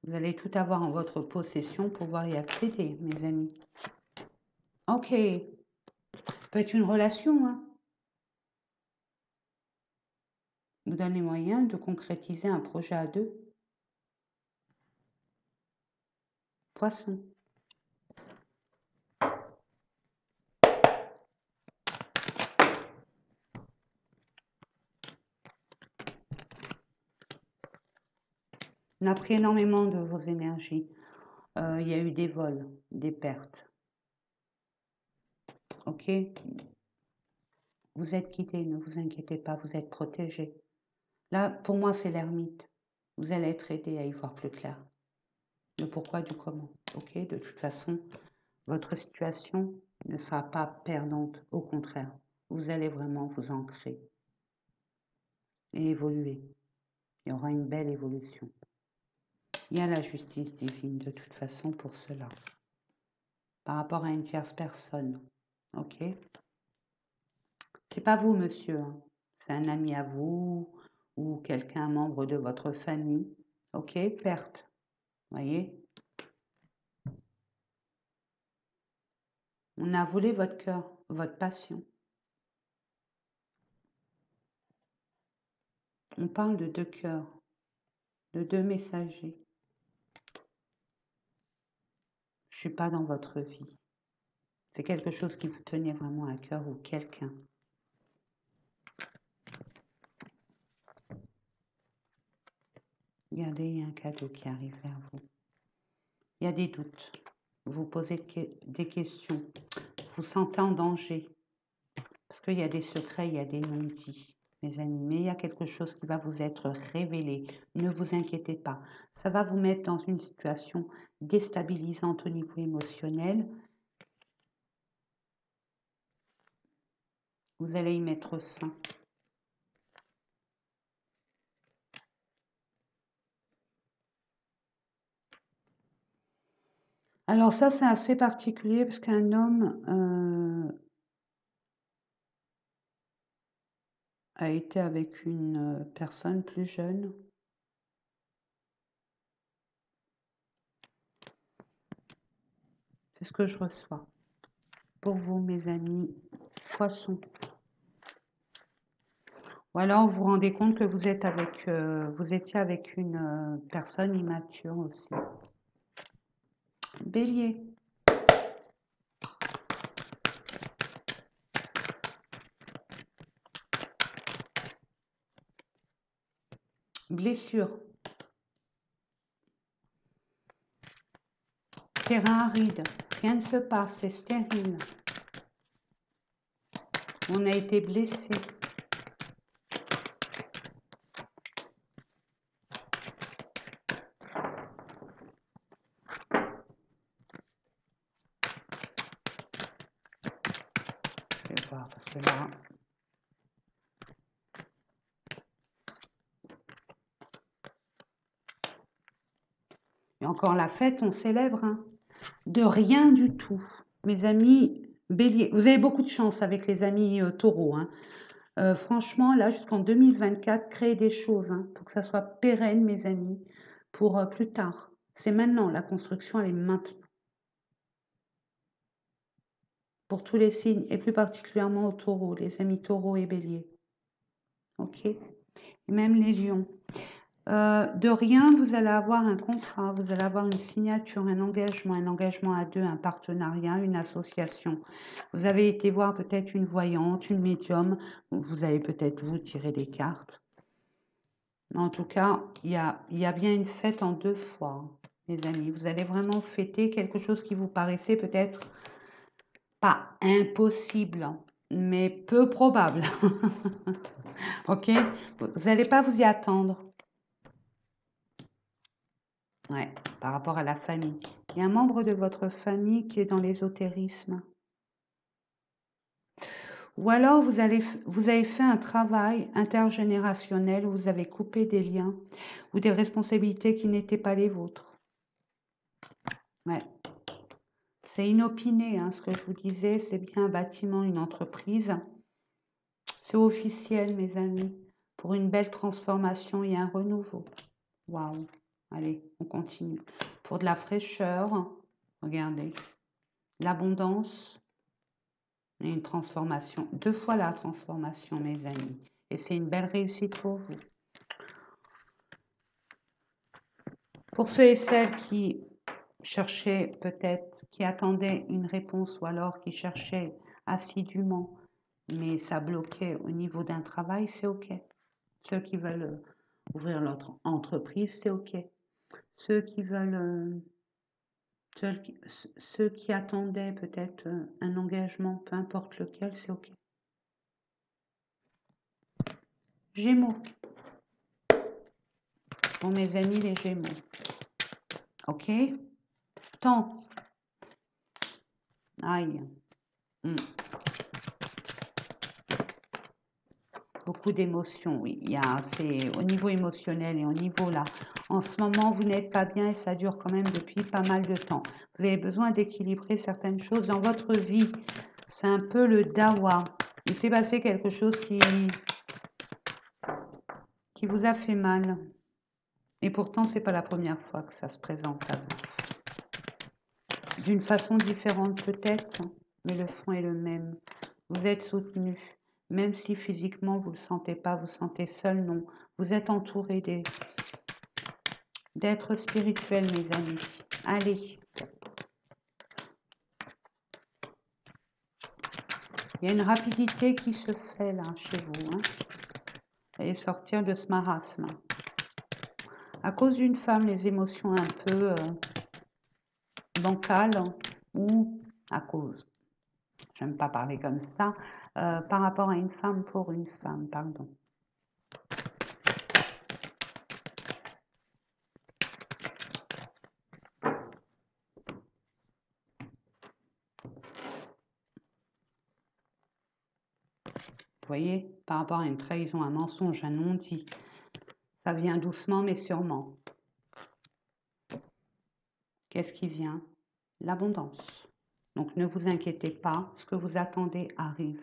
Speaker 1: vous allez tout avoir en votre possession pour pouvoir y accéder, mes amis. OK, ça peut être une relation, hein? Vous donne les moyens de concrétiser un projet à deux. Poisson. On a pris énormément de vos énergies. Il y a eu des vols, des pertes. OK? Vous êtes guidés, ne vous inquiétez pas, vous êtes protégés. Là, pour moi, c'est l'ermite. Vous allez être aidé à y voir plus clair. Le pourquoi du comment. OK? De toute façon, votre situation ne sera pas perdante. Au contraire, vous allez vraiment vous ancrer et évoluer. Il y aura une belle évolution. Il y a la justice divine de toute façon pour cela. Par rapport à une tierce personne. OK? C'est pas vous, monsieur. Hein. C'est un ami à vous ou quelqu'un, membre de votre famille. OK? Perte. Voyez? On a volé votre cœur, votre passion. On parle de deux cœurs, de deux messagers. Je suis pas dans votre vie. C'est quelque chose qui vous tenait vraiment à cœur ou quelqu'un. Regardez, il y a un cadeau qui arrive vers vous. Il y a des doutes. Vous posez des questions. Vous sentez en danger. Parce qu'il y a des secrets, il y a des non-dits, mes amis. Mais il y a quelque chose qui va vous être révélé. Ne vous inquiétez pas. Ça va vous mettre dans une situation déstabilisante au niveau émotionnel. Vous allez y mettre fin. Alors ça, c'est assez particulier parce qu'un homme a été avec une personne plus jeune. C'est ce que je reçois. Pour vous, mes amis, poissons. Ou alors, vous vous rendez compte que vous êtes avec, vous étiez avec une personne immature aussi. Bélier. Blessure. Terrain aride. Rien ne se passe, c'est stérile. On a été blessé. Je vais voir parce que là... Et encore la fête, on célèbre, hein. De rien du tout. Mes amis bélier, vous avez beaucoup de chance avec les amis taureaux. Hein. Franchement, là, jusqu'en 2024, créez des choses hein, pour que ça soit pérenne, mes amis, pour plus tard. C'est maintenant, la construction, elle est maintenant. Pour tous les signes, et plus particulièrement aux taureaux, les amis taureaux et béliers. OK? Et même les lions. De rien, vous allez avoir un contrat, vous allez avoir une signature, un engagement à deux, un partenariat, une association. Vous avez été voir peut-être une voyante, une médium, vous allez peut-être vous tirer des cartes. Mais en tout cas, il y a bien une fête en deux fois. mes amis. Vous allez vraiment fêter quelque chose qui vous paraissait peut-être pas impossible, mais peu probable. Ok? Vous n'allez pas vous y attendre. Ouais, par rapport à la famille. Il y a un membre de votre famille qui est dans l'ésotérisme. Ou alors vous avez fait un travail intergénérationnel où vous avez coupé des liens ou des responsabilités qui n'étaient pas les vôtres. Ouais. C'est inopiné, hein, ce que je vous disais, c'est bien un bâtiment, une entreprise. C'est officiel, mes amis, pour une belle transformation et un renouveau. Waouh! Allez, on continue. Pour de la fraîcheur, regardez, l'abondance et une transformation. 2 fois la transformation, mes amis. Et c'est une belle réussite pour vous. Pour ceux et celles qui cherchaient peut-être, qui attendaient une réponse ou alors qui cherchaient assidûment, mais ça bloquait au niveau d'un travail, c'est OK. Ceux qui veulent ouvrir leur entreprise, c'est OK. Ceux qui veulent, ceux qui attendaient peut-être un engagement, peu importe lequel, c'est OK. Gémeaux. Pour mes amis les Gémeaux. OK? Temps. Aïe. Beaucoup d'émotions, oui. C'est au niveau émotionnel et au niveau là. En ce moment, vous n'êtes pas bien et ça dure quand même depuis pas mal de temps. Vous avez besoin d'équilibrer certaines choses dans votre vie. C'est un peu le dawa. Il s'est passé quelque chose qui vous a fait mal. Et pourtant, c'est pas la première fois que ça se présente à vous. D'une façon différente peut-être, mais le fond est le même. Vous êtes soutenu. Même si physiquement vous ne le sentez pas, vous sentez seul, non. Vous êtes entouré d'êtres spirituels, mes amis. Allez. Il y a une rapidité qui se fait là, chez vous. Hein. Et sortir de ce marasme. À cause d'une femme, les émotions un peu bancales, ou à cause, j'aime pas parler comme ça, par rapport à une femme pour une femme, pardon. Vous voyez, par rapport à une trahison, un mensonge, un non-dit, ça vient doucement mais sûrement. Qu'est-ce qui vient? L'abondance. Donc ne vous inquiétez pas, ce que vous attendez arrive.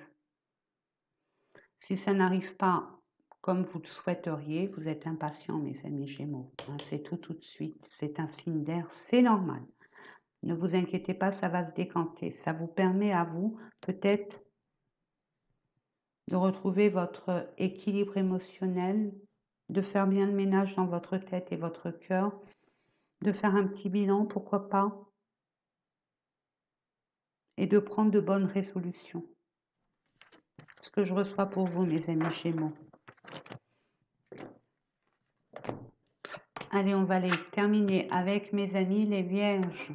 Speaker 1: Si ça n'arrive pas comme vous le souhaiteriez, vous êtes impatient, mes amis Gémeaux. Hein, c'est tout de suite. C'est un signe d'air, c'est normal. Ne vous inquiétez pas, ça va se décanter. Ça vous permet à vous, peut-être, de retrouver votre équilibre émotionnel, de faire bien le ménage dans votre tête et votre cœur, de faire un petit bilan, pourquoi pas, et de prendre de bonnes résolutions. Ce que je reçois pour vous, mes amis Gémeaux. Allez, on va les terminer avec mes amis les Vierges.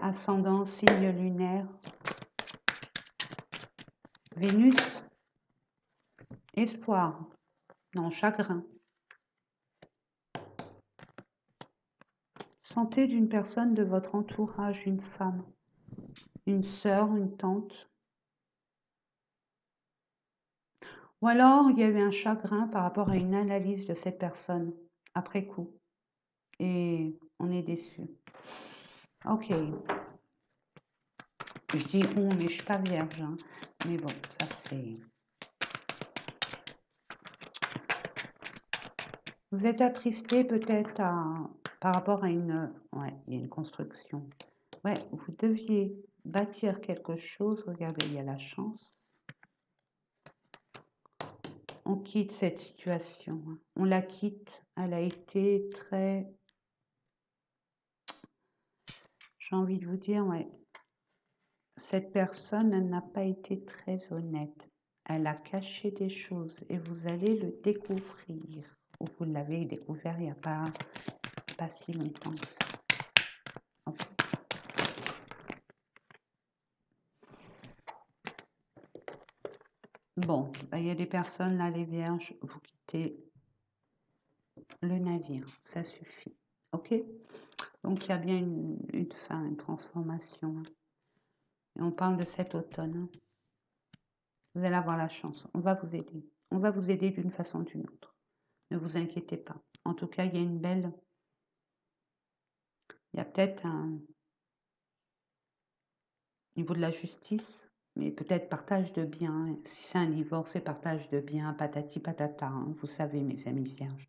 Speaker 1: Ascendant, signe lunaire. Vénus, espoir, non, chagrin. Santé d'une personne de votre entourage, une femme, une sœur, une tante. Ou alors, il y a eu un chagrin par rapport à une analyse de cette personne, après coup. Et on est déçu. Ok. Je dis on, mais je ne suis pas vierge. Hein. Mais bon, ça c'est... Vous êtes attristé peut-être par rapport à une... Ouais, il y a une construction. Ouais, vous deviez bâtir quelque chose. Regardez, il y a la chance. On quitte cette situation. On la quitte. Elle a été très... J'ai envie de vous dire, ouais. Cette personne, elle n'a pas été très honnête. Elle a caché des choses et vous allez le découvrir. Ou vous l'avez découvert il n'y a pas pas si longtemps que ça. Ok. Bon, bah, il y a des personnes là, les vierges, vous quittez le navire, ça suffit. Ok? Donc il y a bien une fin, une transformation, hein. Et on parle de cet automne, hein. Vous allez avoir la chance, on va vous aider. On va vous aider d'une façon ou d'une autre. Ne vous inquiétez pas. En tout cas, il y a une belle... Il y a peut-être un niveau de la justice, mais peut-être partage de biens. Si c'est un divorce, c'est partage de biens, patati patata, hein. Vous savez, mes amis vierges.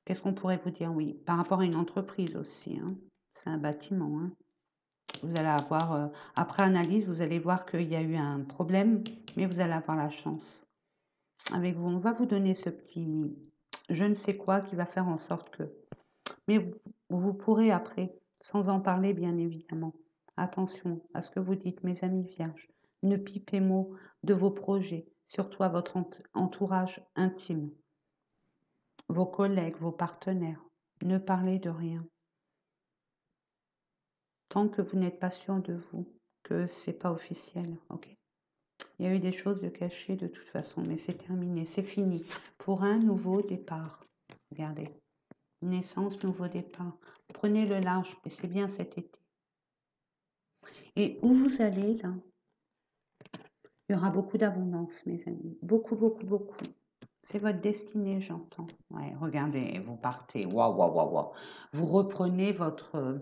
Speaker 1: Qu'est-ce qu'on pourrait vous dire? Oui, par rapport à une entreprise aussi, hein. C'est un bâtiment, hein. Vous allez avoir, après analyse, vous allez voir qu'il y a eu un problème, mais vous allez avoir la chance. Avec vous, on va vous donner ce petit je ne sais quoi qui va faire en sorte que... Mais vous pourrez après, sans en parler bien évidemment. Attention à ce que vous dites, mes amis vierges. Ne pipez mot de vos projets, surtout à votre entourage intime, vos collègues, vos partenaires. Ne parlez de rien. Tant que vous n'êtes pas sûr de vous, que c'est pas officiel, ok? Il y a eu des choses de cachées de toute façon, mais c'est terminé, c'est fini. Pour un nouveau départ. Regardez. Naissance, nouveau départ. Prenez le large, et c'est bien cet été. Et où vous allez, là, il y aura beaucoup d'abondance, mes amis. Beaucoup, beaucoup, beaucoup. C'est votre destinée, j'entends. Ouais, regardez, vous partez. Waouh, waouh, waouh, waouh. Vous reprenez votre...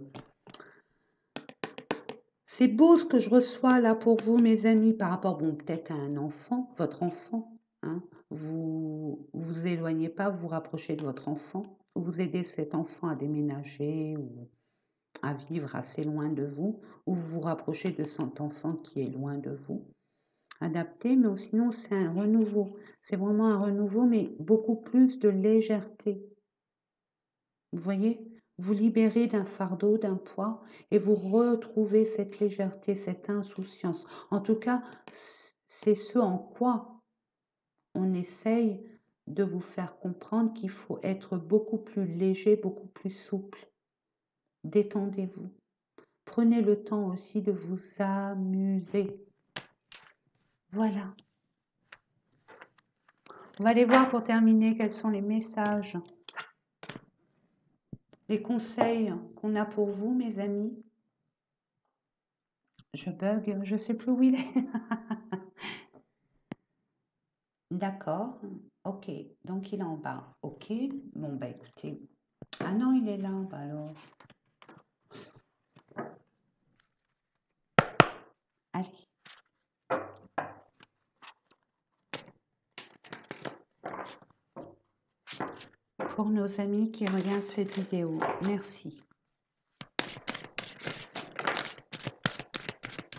Speaker 1: C'est beau ce que je reçois là pour vous, mes amis, par rapport, bon, peut-être à un enfant, votre enfant, hein. Vous éloignez pas, vous vous rapprochez de votre enfant, vous aidez cet enfant à déménager ou à vivre assez loin de vous, ou vous vous rapprochez de cet enfant qui est loin de vous. Adapté, mais sinon c'est un renouveau. C'est vraiment un renouveau, mais beaucoup plus de légèreté. Vous voyez? Vous libérez d'un fardeau, d'un poids, et vous retrouvez cette légèreté, cette insouciance. En tout cas, c'est ce en quoi on essaye de vous faire comprendre qu'il faut être beaucoup plus léger, beaucoup plus souple. Détendez-vous. Prenez le temps aussi de vous amuser. Voilà. On va aller voir pour terminer quels sont les messages, les conseils qu'on a pour vous, mes amis. Je bug, je ne sais plus où il est. D'accord, ok, donc il est en bas, ok, bon bah écoutez, ah non il est là, bah alors, allez. Pour nos amis qui regardent cette vidéo, merci.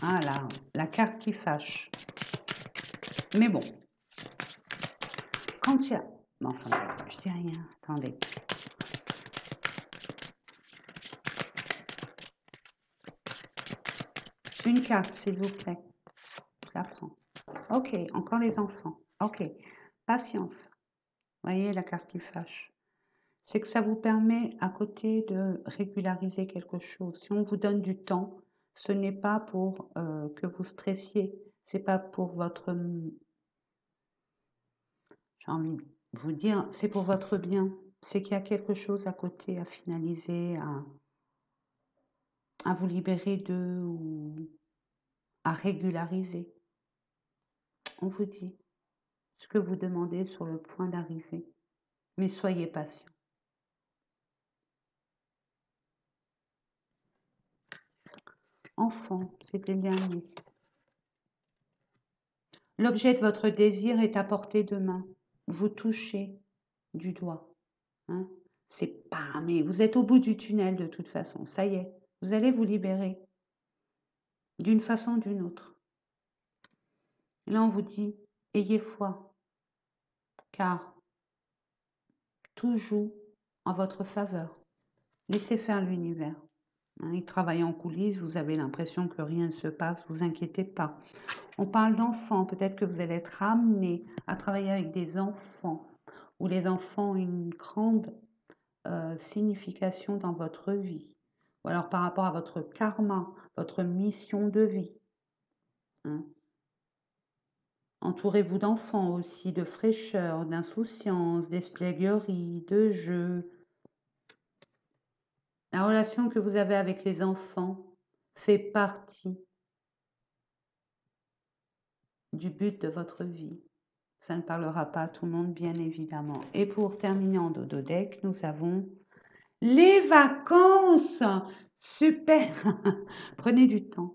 Speaker 1: Voilà, la carte qui fâche. Mais bon, quand il y a... Bon, enfin, je dis rien, attendez. Une carte, s'il vous plaît. Je la prends. Ok, encore les enfants. Ok, patience. Voyez la carte qui fâche. C'est que ça vous permet à côté de régulariser quelque chose. Si on vous donne du temps, ce n'est pas pour que vous stressiez, c'est pas pour votre, j'ai envie de vous dire, c'est pour votre bien. C'est qu'il y a quelque chose à côté à finaliser, à vous libérer de ou à régulariser. On vous dit ce que vous demandez sur le point d'arriver, mais soyez patient. Enfant, c'était le dernier. L'objet de votre désir est à portée de main. Vous touchez du doigt, hein. C'est pas, mais vous êtes au bout du tunnel de toute façon. Ça y est, vous allez vous libérer d'une façon ou d'une autre. Et là, on vous dit, ayez foi, car tout joue en votre faveur. Laissez faire l'univers, hein. Il travaille en coulisses, vous avez l'impression que rien ne se passe, vous inquiétez pas. On parle d'enfants, peut-être que vous allez être amené à travailler avec des enfants, où les enfants ont une grande signification dans votre vie, ou alors par rapport à votre karma, votre mission de vie, hein. Entourez-vous d'enfants aussi, de fraîcheur, d'insouciance, d'espièglerie, de jeu. La relation que vous avez avec les enfants fait partie du but de votre vie. Ça ne parlera pas à tout le monde, bien évidemment. Et pour terminer en dodo-deck, nous avons les vacances. Super. Prenez du temps.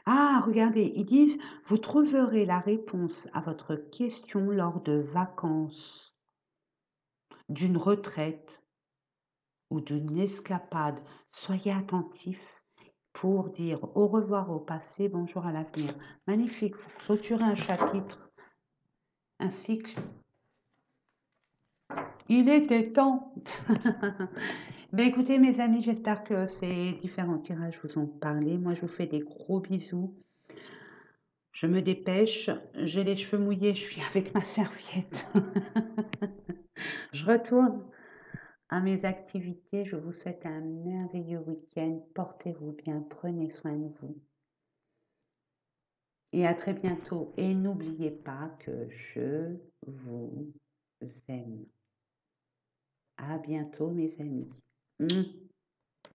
Speaker 1: Ah, regardez, ils disent, vous trouverez la réponse à votre question lors de vacances, d'une retraite ou d'une escapade. Soyez attentifs pour dire au revoir au passé, bonjour à l'avenir. Magnifique, vous clôturez un chapitre, un cycle. Il était temps. Ben écoutez mes amis, j'espère que ces différents tirages vous ont parlé. Moi, je vous fais des gros bisous. Je me dépêche, j'ai les cheveux mouillés, je suis avec ma serviette. Je retourne à mes activités. Je vous souhaite un merveilleux week-end. Portez-vous bien, prenez soin de vous. Et à très bientôt. Et n'oubliez pas que je vous aime. À bientôt mes amis.